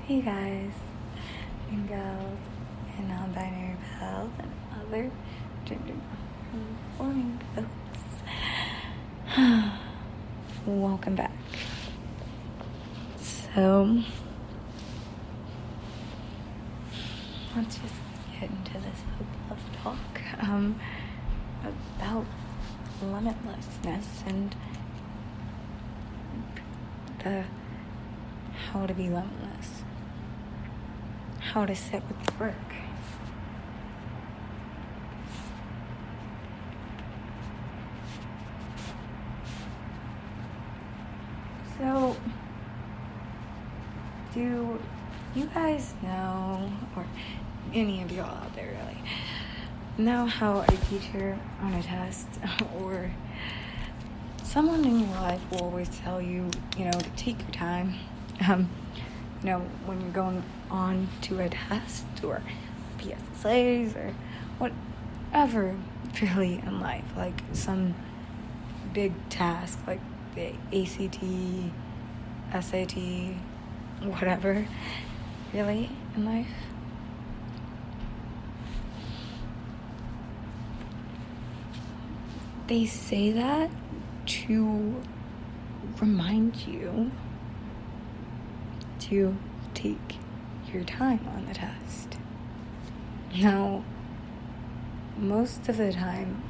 Hey guys, and girls, and non-binary pals, and other gender-conforming folks. Welcome back. So, let's just get into this love talk about limitlessness and the how to be limitless. How to sit with the work. So, do you guys know, or any of y'all out there really, know how a teacher on a test or someone in your life will always tell you, to take your time, when you're going on to a test or PSSAs or whatever really in life, like some big task like the ACT, SAT, whatever really in life. They say that to remind you to take your time on the test. Now, most of the time,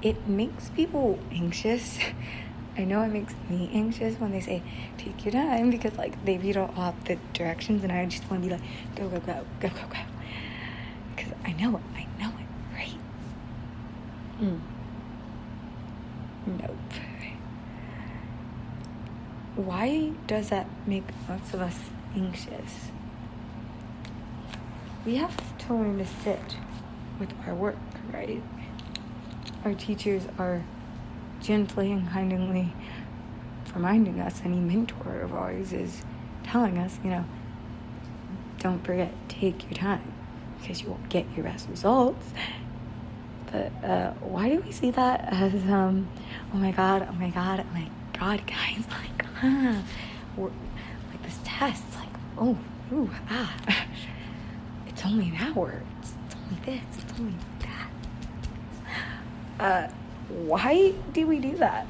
it makes people anxious. I know it makes me anxious when they say, take your time, because, they read off the directions, and I just want to be like, go, go, go, go, go, go. Because I know it, right? Nope. Why does that make most of us anxious? We have to learn to sit with our work, right? Our teachers are gently and kindly reminding us, any mentor of ours is telling us, don't forget, take your time, because you won't get your best results. But why do we see that as, oh my God, guys, this test, it's only an hour, it's only this, it's only that. Why do we do that?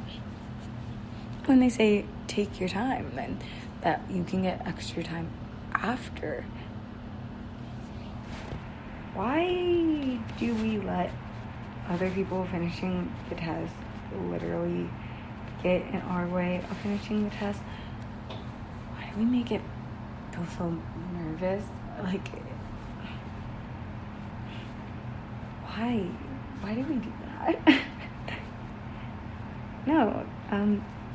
When they say take your time, then that you can get extra time after. Why do we let other people finishing the test literally get in our way of finishing the test? Why do we make it feel so nervous? Why do we do that? No,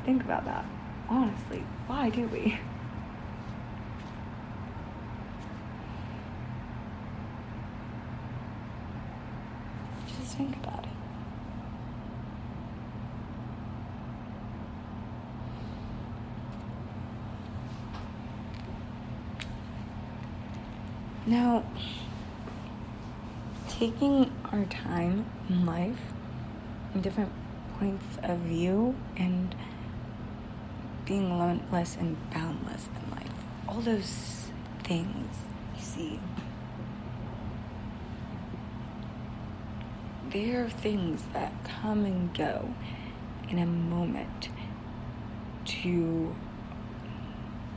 think about that. Honestly, why do we? Just think about it. Now, taking our time in life, in different points of view, and being limitless and boundless in life, all those things, you see, they are things that come and go in a moment to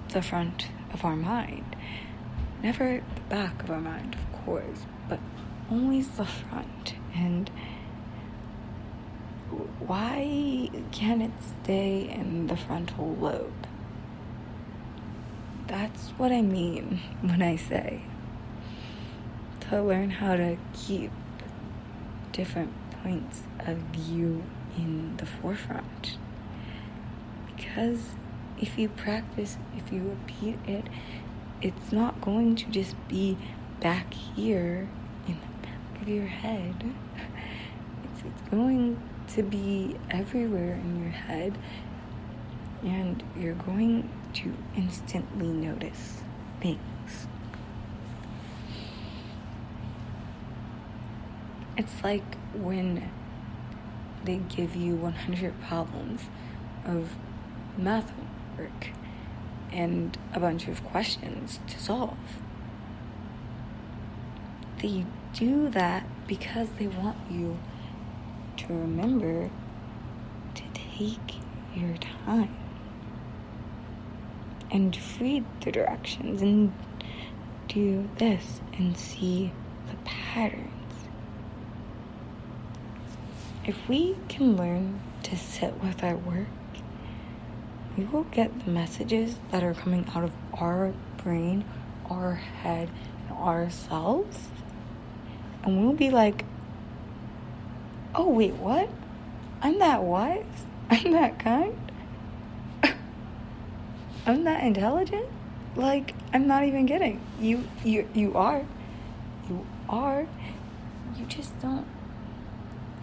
the front of our mind. Never the back of our mind, of course, but always the front. And why can't it stay in the frontal lobe? That's what I mean when I say to learn how to keep different points of view in the forefront. Because if you practice, if you repeat it, it's not going to just be back here in the back of your head. It's going to be everywhere in your head, and you're going to instantly notice things. It's like when they give you 100 problems of math work and a bunch of questions to solve. They do that because they want you to remember to take your time and read the directions and do this and see the patterns. If we can learn to sit with our work, we will get the messages that are coming out of our brain, our head, and ourselves, and we'll be like, oh wait, what? I'm that wise? I'm that kind? I'm that intelligent? Like, I'm not even kidding. You are. You are. You just don't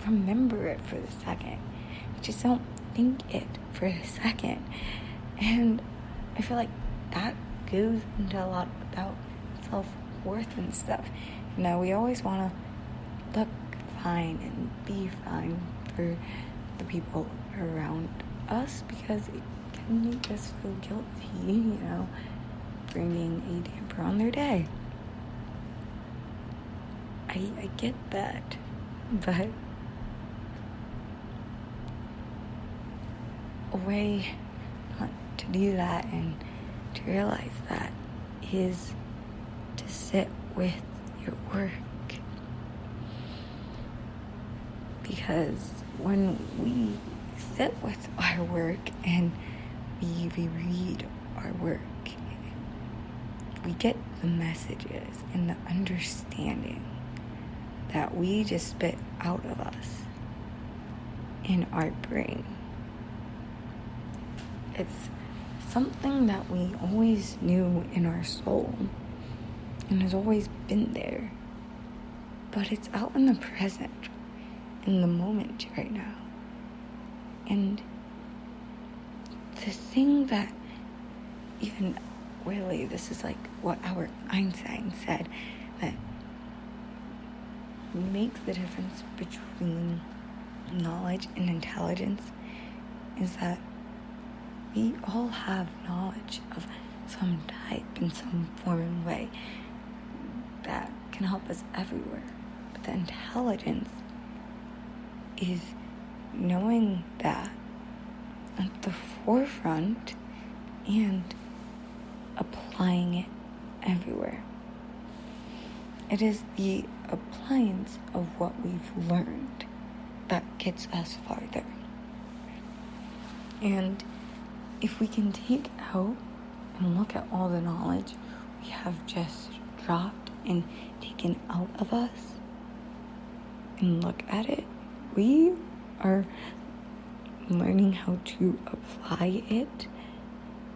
remember it for the second. You just don't think it for a second. And I feel like that goes into a lot about self-worth and stuff. You know, we always want to look fine and be fine for the people around us because it can make us feel guilty, you know, bringing a damper on their day. I get that, but a way not to do that and to realize that is to sit with your work. Because when we sit with our work and we reread our work, we get the messages and the understanding that we just spit out of us in our brain. It's something that we always knew in our soul and has always been there, but it's out in the present, in the moment right now. And the thing that even really, this is like what Albert Einstein said, that makes the difference between knowledge and intelligence is that we all have knowledge of some type in some form and way that can help us everywhere. But the intelligence is knowing that at the forefront and applying it everywhere. It is the appliance of what we've learned that gets us farther. And if we can take out and look at all the knowledge we have just dropped and taken out of us and look at it, we are learning how to apply it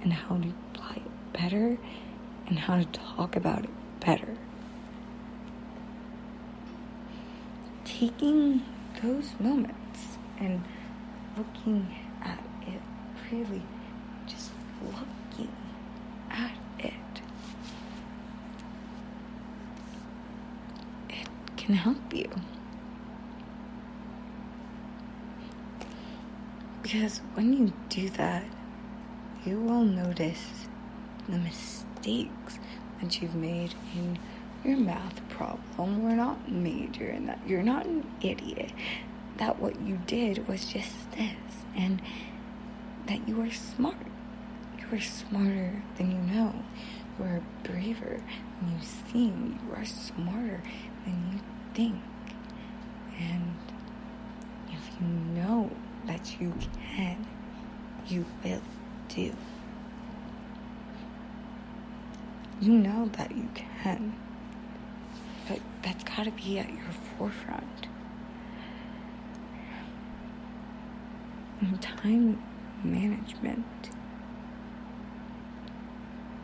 and how to apply it better and how to talk about it better. Taking those moments and looking at it, really just looking at it, it can help you. Because when you do that, you will notice the mistakes that you've made in your math problem. We're not major in that. You're not an idiot. That what you did was just this. And that you are smart. You are smarter than you know. You are braver than you seem. You are smarter than you think. And if you know that you can, you will do. You know that you can, but that's got to be at your forefront. And time management,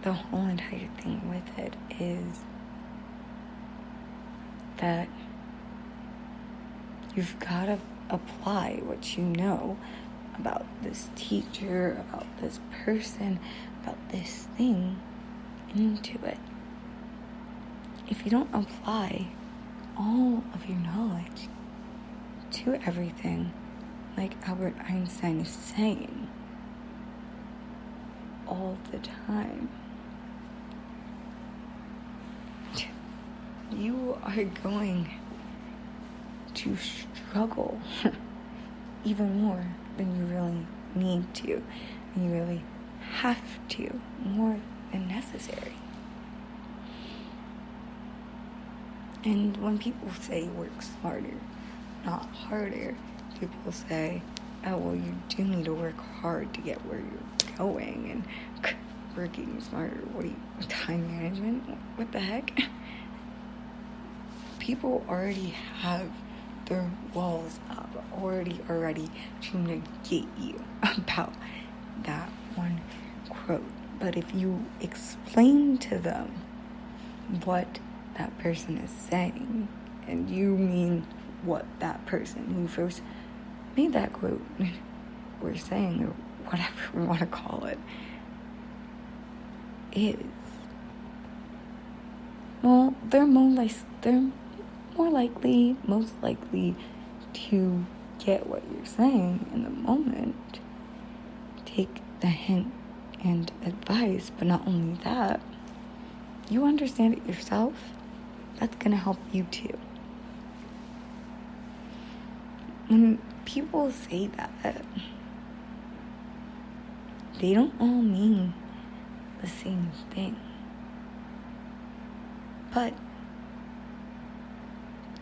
the whole entire thing with it is that you've got to apply what you know about this teacher, about this person, about this thing into it. If you don't apply all of your knowledge to everything, like Albert Einstein is saying, all the time, you are going to struggle even more than you really need to, and you really have to, more than necessary. And when people say work smarter, not harder, people say, oh, well, you do need to work hard to get where you're going, and working smarter, what do you, time management? What the heck? People already have their walls up, already to negate you about that one quote. But if you explain to them what that person is saying, and you mean what that person who first made that quote or saying, or whatever we want to call it, is, well, they're most likely to get what you're saying in the moment, take the hint and advice. But not only that, you understand it yourself. That's gonna help you too. When people say that, they don't all mean the same thing, but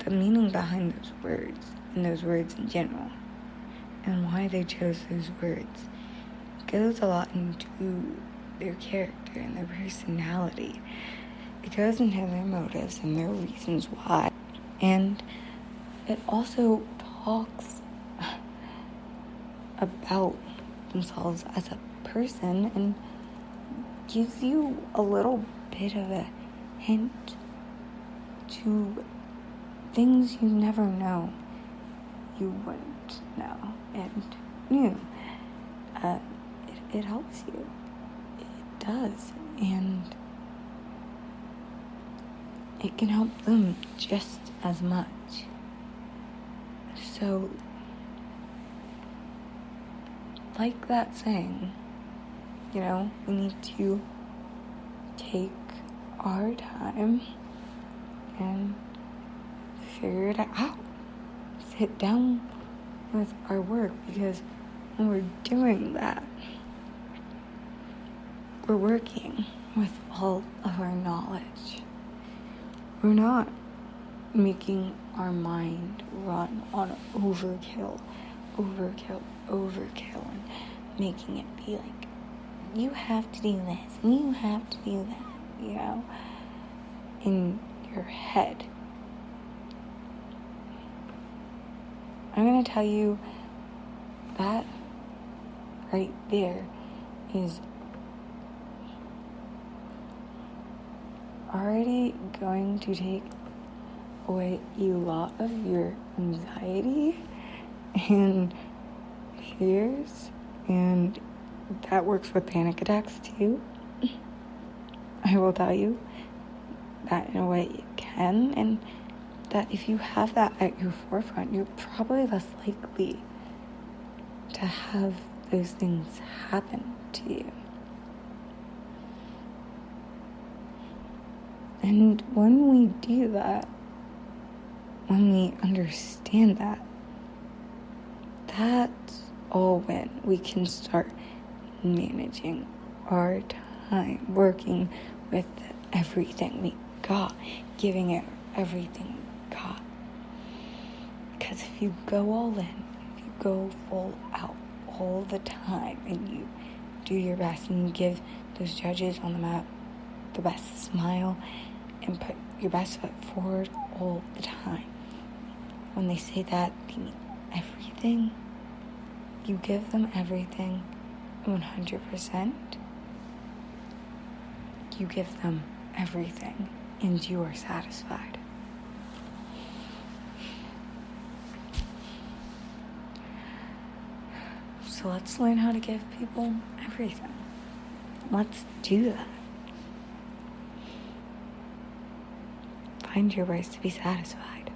the meaning behind those words, and those words in general, and why they chose those words, goes a lot into their character and their personality. It goes into their motives and their reasons why. And it also talks about themselves as a person and gives you a little bit of a hint to things you never know you wouldn't know and knew. It helps you. It does. And it can help them just as much. So, like that saying, we need to take our time and figure it out. Sit down with our work, because when we're doing that, we're working with all of our knowledge. We're not making our mind run on overkill, and making it be like, you have to do this, and you have to do that, in your head. I'm going to tell you that right there is already going to take away a lot of your anxiety and fears, and that works with panic attacks too. I will tell you that in a way it can, and that if you have that at your forefront, you're probably less likely to have those things happen to you. And when we do that, when we understand that, that's all when we can start managing our time, working with everything we got, giving it everything we got. Because if you go all in, if you go full out all the time, and you do your best, and you give those judges on the map the best smile, and put your best foot forward all the time, when they say that, they mean everything. You give them everything 100%. You give them everything, and you are satisfied. So let's learn how to give people everything. Let's do that. Find your ways to be satisfied.